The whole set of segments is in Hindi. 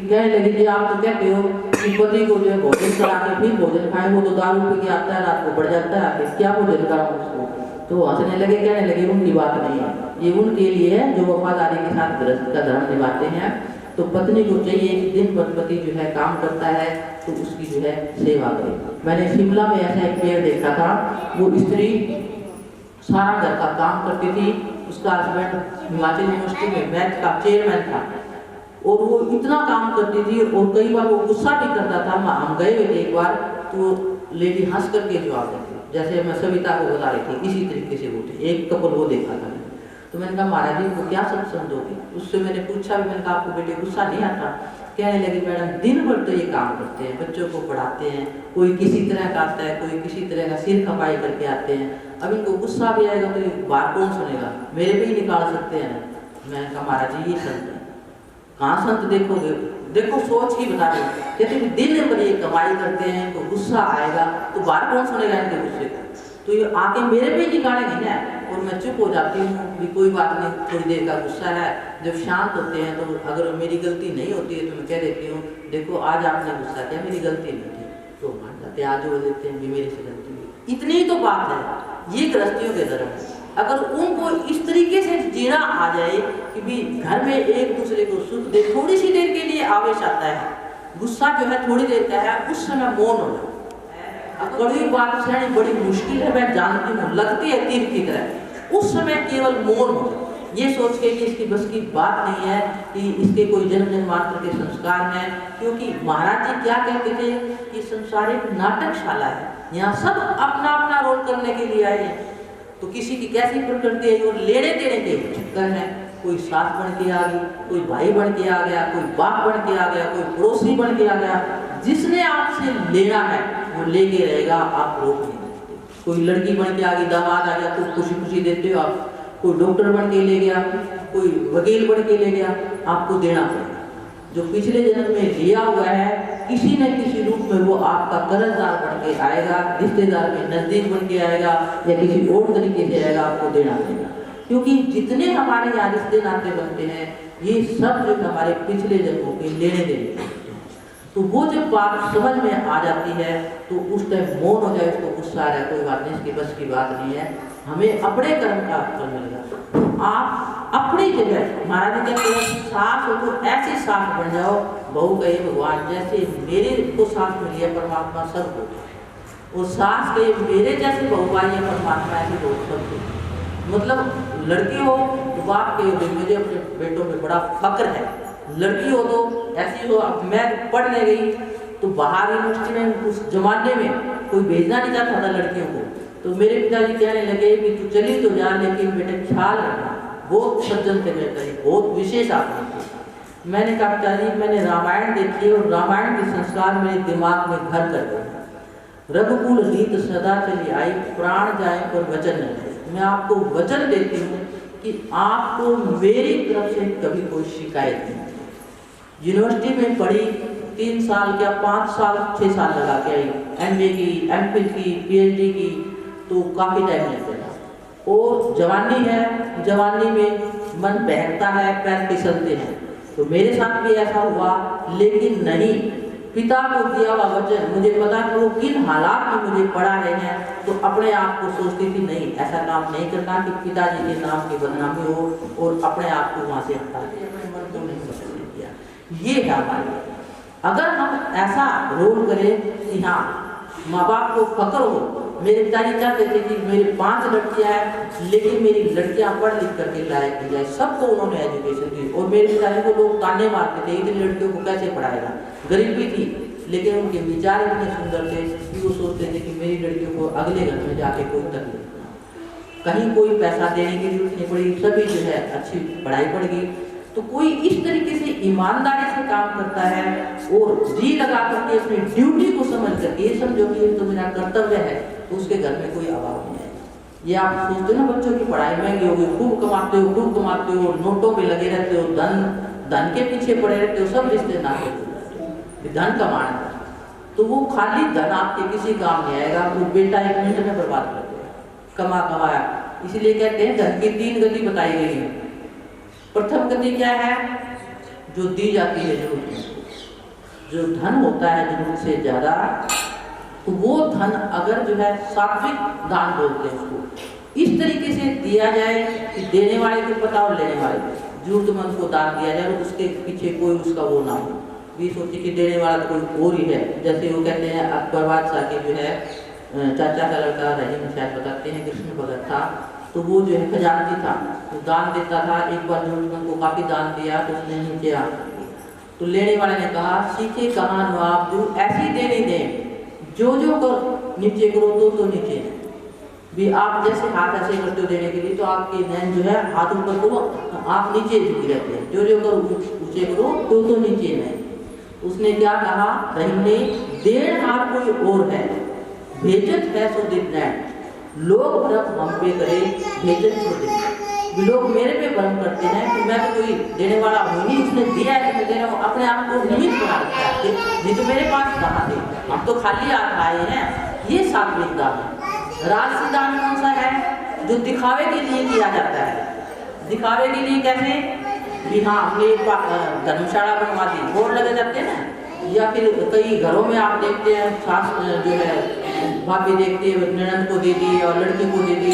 कहने लगी जी आप तो कहते हो कि पति को जो है भोजन करा के फिर भोजन खाए, वो तो दारू पी के आता है, रात को बढ़ जाता है, क्या भोजन कराऊं उसको। तो हंसने लगे, कहने लगे उनकी बात नहीं है, ये उनके लिए है जो वफादारी के साथ गृहस्थ का धर्म निभाते हैं। तो पत्नी को चाहिए कि दिन भर पति जो है काम करता है तो उसकी जो है सेवा करे। मैंने शिमला में ऐसा एक पेड़ देखा था, वो स्त्री सारा घर का काम करती थी, उसका हस्बैंड हिमाचल यूनिवर्सिटी में मैथ का चेयरमैन था और वो इतना काम करती थी और कई बार वो गुस्सा भी करता था। हम गए हुए थे एक बार, तो लेडी हंस करके जवाब देती, जैसे मैं सविता को बता रही थी इसी तरीके से वो थे। एक कपल वो देखा था, तो मैंने कहा महाराज जी को क्या सत्संग दोगे। उससे मैंने पूछा भी, मैंने कहा आपको बेटे गुस्सा नहीं आता। कहने लगी मैडम दिन भर तो ये काम करते हैं, बच्चों को पढ़ाते हैं, कोई किसी तरह का आता है, कोई किसी तरह का सिर खपाई करके आते हैं, अब इनको गुस्सा भी आएगा तो बात कौन सुनेगा, मेरे पे ही निकाल सकते हैं। मैंने कहा महाराज जी ये संत है, कहाँ संत देखोगे, देखो सोच ही बता रहे, कहते कि दिन भर ये कमाई करते हैं तो गुस्सा आएगा तो बात कौन सुनेगा इनके गुस्से को, तो ये आके मेरे पे ही निकालेंगे ना। और मैं चुप हो जाती हूँ कि कोई बात नहीं, थोड़ी देर का गुस्सा है, जब शांत होते हैं तो अगर मेरी गलती नहीं होती है तो मैं कह देती हूँ देखो आज आपने गुस्सा किया, मेरी गलती नहीं थी, तो मान जाते आज बोल देते हैं कि मेरे से गलती हुई। इतनी ही तो बात है, ये गृहस्थियों के धर्म है। अगर उनको इस तरीके से जीना आ जाए कि भी घर में एक दूसरे को सुख दे, थोड़ी सी देर के लिए आवेश आता है, गुस्सा जो है थोड़ी देर का है, उस समय मौन हो जाए। कड़वी बात सहनी बड़ी मुश्किल है, मैं जानती हूँ, लगती है तीर की तरह, उस समय केवल मौन हो जाए, ये सोच के कि इसकी बस की बात नहीं है कि इसके कोई जन्म जन्मांतर के संस्कार हैं। क्योंकि महाराज जी क्या कहते थे कि संसार एक नाटकशाला है, यहाँ सब अपना अपना रोल करने के लिए आए हैं, तो किसी की कैसी प्रकृति है और लेने देने के चक्कर है, कोई सास बन के आ गई, कोई भाई बन के आ गया, कोई बाप बन के आ गया, कोई पड़ोसी बन के आ गया, जिसने आपसे लेना है वो लेके रहेगा, आप रोक नहीं सकते। कोई लड़की बन के आ गई, दामाद आ गया तो खुशी खुशी देते हो आप, कोई डॉक्टर बन के ले गया, कोई वकील बन के ले गया, आपको देना पड़ेगा। जो पिछले जन्म में लिया हुआ है किसी न किसी रूप में वो आपका कर्जदार बन के आएगा, रिश्तेदार में नजदीक बन के आएगा या किसी और तरीके से आएगा, आपको देना पड़ेगा। क्योंकि जितने हमारे यहाँ रिश्ते नाते बनते हैं ये सब जो हमारे पिछले जन्मों के लेने देने, तो वो जब बात समझ में आ जाती है तो उस टाइम मौन हो जाए, उसको गुस्सा आ रहा है, कोई बात नहीं, इसकी बस की बात नहीं है, हमें अपने कर्म का फल मिलेगा। आप अपनी जगह, महाराज जी कहते हैं सास हो तो ऐसी सास बन जाओ, बहू कहे भगवान जैसे मेरे को सास मिली है परमात्मा सबको, और सास कहे मेरे जैसे बहू आई है परमात्मा ऐसे बहू सबको। मतलब लड़की हो तो बाप के मुझे अपने बेटों में बड़ा फक्र है, लड़की हो तो ऐसी हो। अब मैं पढ़ने गई तो बाहर यूनिवर्सिटी में उस जमाने में कोई भेजना नहीं चाहता था लड़कियों को, तो मेरे पिताजी कहने लगे कि तू चली तो जा लेकिन बेटे ख्याल रखना, बहुत सज्जन थे मेरे पिताजी, बहुत विशेष आदमी थे। मैंने कहा पिताजी मैंने रामायण देखी और रामायण के संस्कार मेरे दिमाग में घर कर गए, रघुकुल रीत सदा चली आई, प्राण जाए पर वचन न जाए। मैं आपको वचन देती हूँ कि आपको मेरी तरफ से कभी कोई शिकायत नहीं। यूनिवर्सिटी में पढ़ी 3 साल क्या 5 साल 6 साल लगा के आई, MA की, MPhil की, PhD की, तो काफ़ी टाइम लगता था। और जवानी है, जवानी में मन बहकता है, पैर फिसलते हैं, तो मेरे साथ भी ऐसा हुआ। लेकिन नहीं, पिता को दिया हुआ वचन, मुझे पता कि वो किन हालात में मुझे पढ़ा रहे हैं, तो अपने आप को सोचती थी नहीं ऐसा काम नहीं करना कि पिताजी के नाम की बदनामी हो और अपने आप को वहाँ से हटा दिया, अपने मन को नहीं बदल दिया। ये है हमारे, अगर हम ऐसा रोल करें कि हाँ माँ बाप को फक्र हो। मेरे पिताजी चाहते थे कि मेरी 5 लड़कियां हैं लेकिन मेरी लड़कियां पढ़ लिख करके लायक की जाए, सबको उन्होंने एजुकेशन दी। और मेरे पिताजी को लोग ताने मारते थे इतनी लड़कियों को कैसे पढ़ाएगा, गरीबी थी, लेकिन उनके विचार इतने सुंदर थे कि वो सोचते थे कि मेरी लड़कियों को अगले घर में जाके कोई तकलीफ ना, कहीं कोई पैसा देने की जरूरत नहीं पड़ी, सभी जो है अच्छी पढ़ाई पड़ गई। तो कोई इस तरीके से ईमानदारी से काम करता है और जी लगा करके अपनी ड्यूटी को समझ करके ये समझो कि ये तो मेरा कर्तव्य है, तो उसके घर में कोई अभाव नहीं है। ये आप सोचते हो ना बच्चों की पढ़ाई महंगी होगी, खूब कमाते हो, नोटों पे लगे रहते हो, धन के पीछे पड़े रहते हो, सब रिश्ते नाते धन कमाना, तो वो खाली धन आपके किसी काम नहीं आएगा, वो बेटा 1 मिनट में बर्बाद कर देगा कमाया। इसलिए कहते हैं धन की 3 गति बताई गई है। प्रथम गति क्या है, जो दी जाती है जरूरत, जो धन होता है जरूरत से ज़्यादा, तो वो धन अगर जो है सात्विक दान बोलते हैं उसको, इस तरीके से दिया जाए कि देने वाले को पता और लेने वाले को, जरूरतमंद को दान दिया जाए और उसके पीछे कोई उसका वो ना हो, ये सोचे कि देने वाला तो कोई और ही है। जैसे वो कहते हैं अकबर बादशाह के जो है चाचा का लड़का रहीम शायद बताते हैं, कृष्ण भगत था, तो वो जो है खजानची था, तो दान देता था। एक बार जरूरतमंद को काफ़ी दान दिया तो उसने नीचे आ, तो लेने वाले ने कहा सीखे कहाँ नवाब जो ऐसी देनी दें जो कर नीचे करो तो नीचे भी, आप जैसे हाथ ऐसे करते हो देने के लिए तो आपके नैन जो है हाथ ऊपर करो, आप नीचे झुकी रहते हैं, जो कर ऊंचे करो तो नीचे नहीं। उसने क्या कहा रहीम ने, डेढ़ हाथ कोई और है भेजत है सो दिन, लोग भ्रम हम पे करे भेजत सो दिन, लोग मेरे पे भ्रम करते हैं कि मैं तो कोई देने वाला हूँ नहीं, उसने दिया है तो मैं दे रहा हूँ, अपने आप को निमित्त बना रखा है, नहीं तो मेरे पास कहाँ थे, हम तो खाली हाथ आए हैं। ये सात्विक दान है। राजसी दान कौन सा है, जो दिखावे के लिए किया जाता है। दिखावे के लिए कैसे भी, हाँ हमने धर्मशाला बनवा दी, बोर्ड लगे जाते हैं ना, या फिर कई घरों में आप देखते हैं सास जो है भाभी देखते हैं ननद को दे दी और लड़की को दे दी,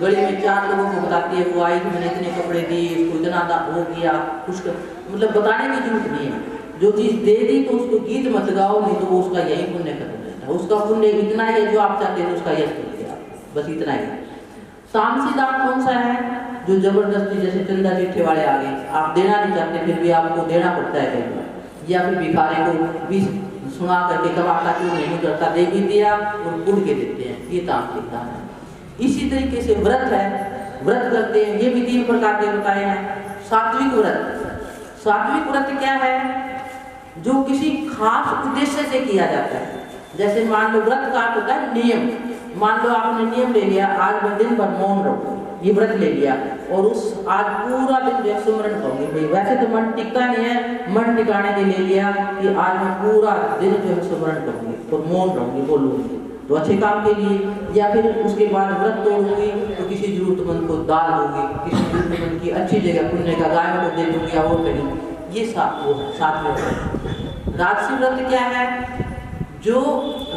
गली में 4 लोगों को बताती है वो आई कि मैंने इतने कपड़े दिए, इसको इतना हो गया, कुछ मतलब बताने की जरूरत नहीं है। जो चीज़ दे दी तो उसको गीत मत गाओ, नहीं तो वो उसका यही पुण्य खत्म हो जाता है। उसका पुण्य इतना ही है जो आप चाहते हैं उसका यश कर दिया, बस इतना ही। तामसी दान कौन सा है, जो जबरदस्ती, जैसे चंदा चिट्ठे वाले आ गए, आप देना नहीं चाहते फिर भी आपको देना पड़ता है कई बार, या फिर भिखारी को भी सुना करके कमाता क्यों नहीं करता, दे भी दिया और कुड़ के देते हैं, ये तामसिक दान है। इसी तरीके से व्रत है, व्रत करते हैं, ये भी 3 प्रकार के बताए हैं। सात्विक व्रत, सात्विक व्रत क्या है, जो किसी खास उद्देश्य से किया जाता है। जैसे मान लो व्रत का होता है नियम, मान लो आपने नियम ले लिया आज मैं दिन भर मौन रहूं, ये व्रत ले लिया और उस आज पूरा दिन जो सुमरन करूंगी भाई, वैसे तो मन टिकता नहीं है, मन टिकाने के ले लिया कि आज मैं पूरा दिन जो है सुमरन करूंगी तो मौन रहूंगी, बोलूंगी, तो अच्छे काम के लिए। या फिर उसके बाद व्रत तोड़ूंगी तो किसी जरूरतमंद को दान दूंगी, किसी जरूरतमंद की अच्छी जगह पुण्य का गाय को दे दूंगी या वो करूंगी, ये सात्विक व्रत। राजसी व्रत क्या है, जो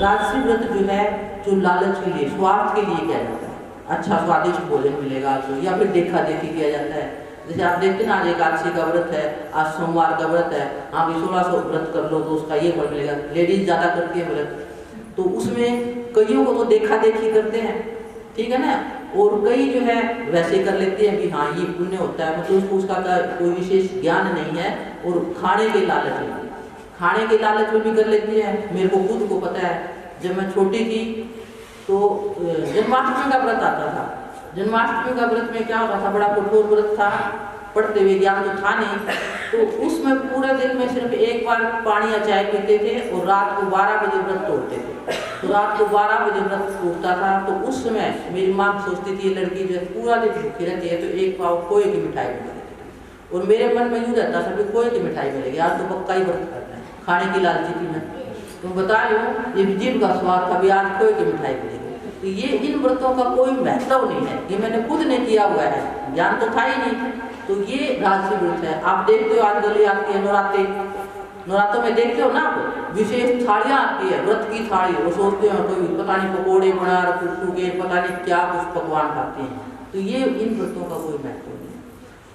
राजसी व्रत जो है जो लालच के लिए, स्वार्थ के लिए किया जाता है, अच्छा स्वादिष्ट भोजन मिलेगा तो, या फिर देखा देखी किया जाता है। जैसे आप देखते ना आज एकादशी का व्रत है, आज सोमवार का व्रत है, आप 1600 व्रत कर लो तो उसका ये फल मिलेगा। लेडीज ज़्यादा करती है व्रत, तो उसमें कईयों को तो देखा देखी करते हैं, ठीक है ना, और कई जो है वैसे कर लेते हैं कि हाँ ये पुण्य होता है, मतलब उसका कोई विशेष ज्ञान नहीं है और खाने के लालच में, खाने के लालच में भी कर लेती है। मेरे को खुद को पता है, जब मैं छोटी थी तो जन्माष्टमी का व्रत आता था। जन्माष्टमी का व्रत में क्या होता था, बड़ा कठोर व्रत था, पढ़ते हुए ज्ञान तो था नहीं, तो उसमें पूरे दिन में सिर्फ एक बार पानी या चाय पीते थे और रात को 12 बजे व्रत तोड़ते थे। तो रात को 12 बजे व्रत टूटता था, तो उस समय मेरी माँ सोचती थी ये लड़की जो है पूरा दिन भूखी रहती है तो एक पाव खोए की मिठाई मिलेगी, और मेरे मन में यूँ रहता था कि खोए की मिठाई मिलेगी, आज तो पक्का ही व्रत करना है, खाने की लालची थी मैं, तो बता रही हूँ ये जीभ का स्वाद था भी आज खोए की मिठाई मिलेगी। तो ये इन व्रतों का कोई महत्व नहीं है, ये मैंने खुद ने किया हुआ है, ज्ञान तो था ही नहीं। तो ये राजसी व्रत है। आप देखते हो आज गली आती है, नवरात्रों में देखते हो ना आप, विशेष थालियाँ आती है, व्रत की थाली, वो सोचते हो कोई पता नहीं पकौड़े बना कुछ के पता नहीं क्या कुछ पकवान खाते हैं, तो ये इन व्रतों का कोई महत्व नहीं।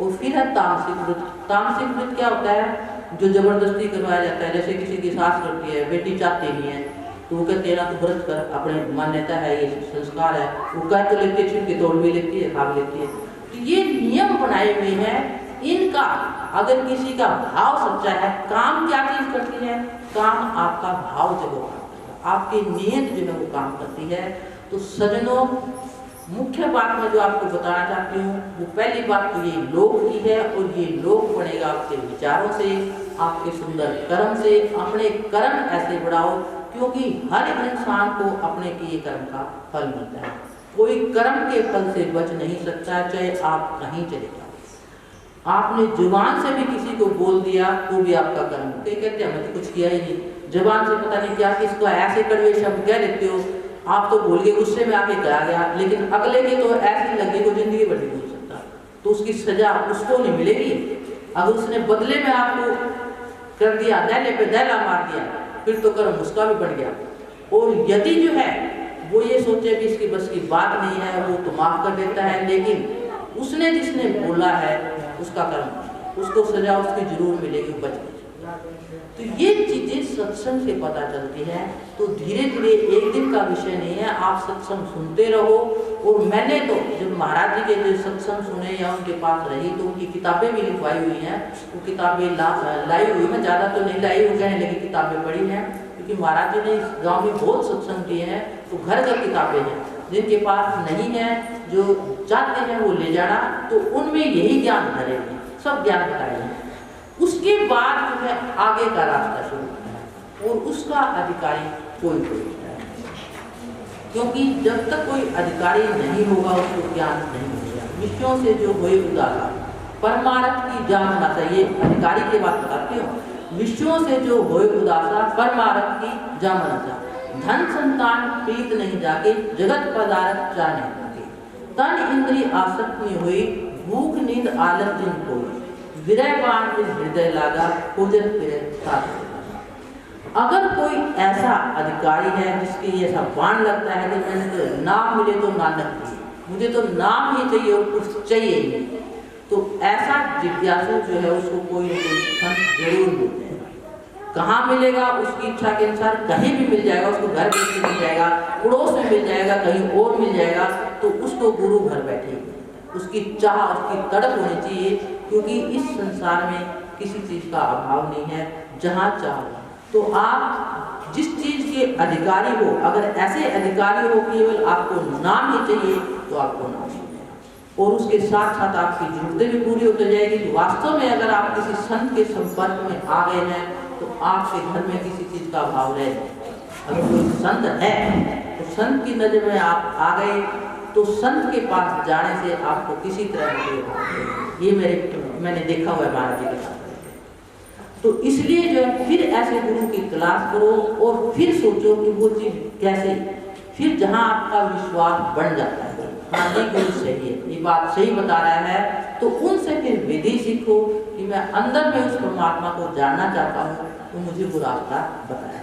और फिर है तामसिक व्रत। तामसिक व्रत क्या होता है, जो जबरदस्ती करवाया जाता है, जैसे किसी की सास करती है, बेटी चाहती नहीं है तो वो कहते हैं ना तो व्रत कर, अपने मान्यता है, ये संस्कार है, वो कह तो लेती है, छिपके तोड़ भी लेती है, खा भी लेती है। तो ये नियम बनाए हुए हैं, इनका अगर किसी का भाव सच्चा है, काम क्या चीज करती है, काम आपका भाव जब वो काम करता है, आपकी नीयत जो है वो काम करती है। तो सज्जनों, मुख्य बात मैं जो आपको बताना चाहती हूँ वो पहली बात तो ये लोक की है, और ये लोक बनेगा आपके विचारों से, आपके सुंदर कर्म से। अपने कर्म ऐसे बढ़ाओ, क्योंकि हर इंसान को अपने किए कर्म का फल मिलता है, कोई कर्म के फल से बच नहीं सकता, चाहे आप कहीं चले जाओ। आपने जुबान से भी किसी को बोल दिया तो भी आपका कर्म, कई कहते हैं हमने तो कुछ किया ही नहीं, जुबान से पता नहीं क्या किसको ऐसे कड़वे शब्द कह देते हो, आप तो भूल गए, गुस्से में आके कहा गया, लेकिन अगले की तो ऐसी लगी को जिंदगी भर नहीं भूल सकता, तो उसकी सजा उसको नहीं मिलेगी। अगर उसने बदले में आपको कर दिया, दैले पे दैला मार दिया, फिर तो कर्म उसका भी बढ़ गया। और यदि जो है वो ये सोचे भी इसकी बस की बात नहीं है, वो तो माफ कर देता है, लेकिन उसने जिसने बोला है उसका कर्म, उसको सजा उसकी जरूर मिलेगी, बच। तो ये चीजें सत्संग से पता चलती है। तो धीरे धीरे एक दिन का विषय नहीं है, आप सत्संग सुनते रहो। और मैंने तो जब महाराज जी के जो सत्संग सुने या उनके पास रही तो उनकी किताबें भी लिखवाई हुई हैं, वो किताबें लाई हुई, मैं ज़्यादा तो नहीं लाई, वो कहने लगी किताबें पढ़ी हैं, क्योंकि महाराज जी ने इस गाँव में बहुत सत्संग किए हैं। तो घर घर किताबें हैं, जिनके पास नहीं है, जो चाहते हैं वो ले जाना, तो उनमें यही ज्ञान भरेंगे, सब ज्ञान बताएंगे। उसके बाद जो है आगे का रास्ता शुरू है, और उसका अधिकारी कोई है, क्योंकि जब तक कोई अधिकारी नहीं होगा उसको ज्ञान नहीं मिलेगा। विषयों से जो हुए उदासा परमार्थ की जानना चाहिए, अधिकारी की बात बताती हूँ। विषयों से जो हुए उदासा परमार्थ की जानना चाहिए। धन संतान प्रीत नहीं जाके, जगत पदार्थ जाने लगे। तन इंद्रिय आसक्त में हुई, भूख नींद आलस जिन कोई, विरहवान जिस हृदय लागा, पूजन फिरे। अगर कोई ऐसा अधिकारी है जिसके ये ऐसा बाण लगता है कि मैंने तो नाम मिले तो नानक जी, मुझे तो नाम ही चाहिए और कुछ चाहिए ही नहीं, तो ऐसा जिज्ञासु जो है उसको कोई न कोई संत जरूर मिलते हैं। कहाँ मिलेगा? उसकी इच्छा के अनुसार कहीं भी मिल जाएगा, उसको घर बैठे मिल जाएगा, पड़ोस में मिल जाएगा, कहीं और मिल जाएगा, तो उसको गुरु घर बैठे उसकी चाह, उसकी तड़प होनी चाहिए, क्योंकि इस संसार में किसी चीज का अभाव नहीं है, जहाँ चाहो। तो आप जिस चीज के अधिकारी हो, अगर ऐसे अधिकारी हो केवल आपको नाम ही चाहिए तो आपको नाम मिलेगा, और उसके साथ साथ आपकी जरूरतें भी पूरी होती जाएगी। तो वास्तव में अगर आप किसी संत के संपर्क में आ गए हैं तो आपके घर में किसी चीज का अभाव है। अगर कोई संत है तो संत की नजर में आप आ गए तो संत के पास जाने से आपको किसी तरह की, ये मैंने देखा हुआ है महाराज जी के साथ। तो इसलिए जो है फिर ऐसे गुरु की तलाश करो और फिर सोचो कि वो चीज कैसे, फिर जहां आपका विश्वास बढ़ जाता है, हाँ ये गुरु सही है, ये बात सही बता रहा है, तो उनसे फिर विधि सीखो कि मैं अंदर में उस परमात्मा को जानना चाहता हूँ, तो मुझे वो रास्ता बताया है।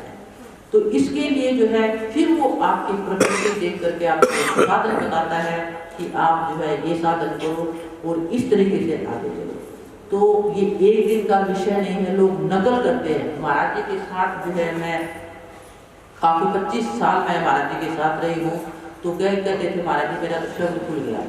तो इसके लिए जो है फिर वो आपकी प्रकृति देख करके आपको साधन बताता है कि आप जो है ये साधन करो और इस तरीके से आगे चलो। तो ये एक दिन का विषय नहीं है, लोग नकल करते हैं। महाराज जी के साथ जो है मैं काफी 25 साल मैं महाराज जी के साथ रही हूँ, तो कहते थे महाराज जी मेरा तो शब्द खुल गया,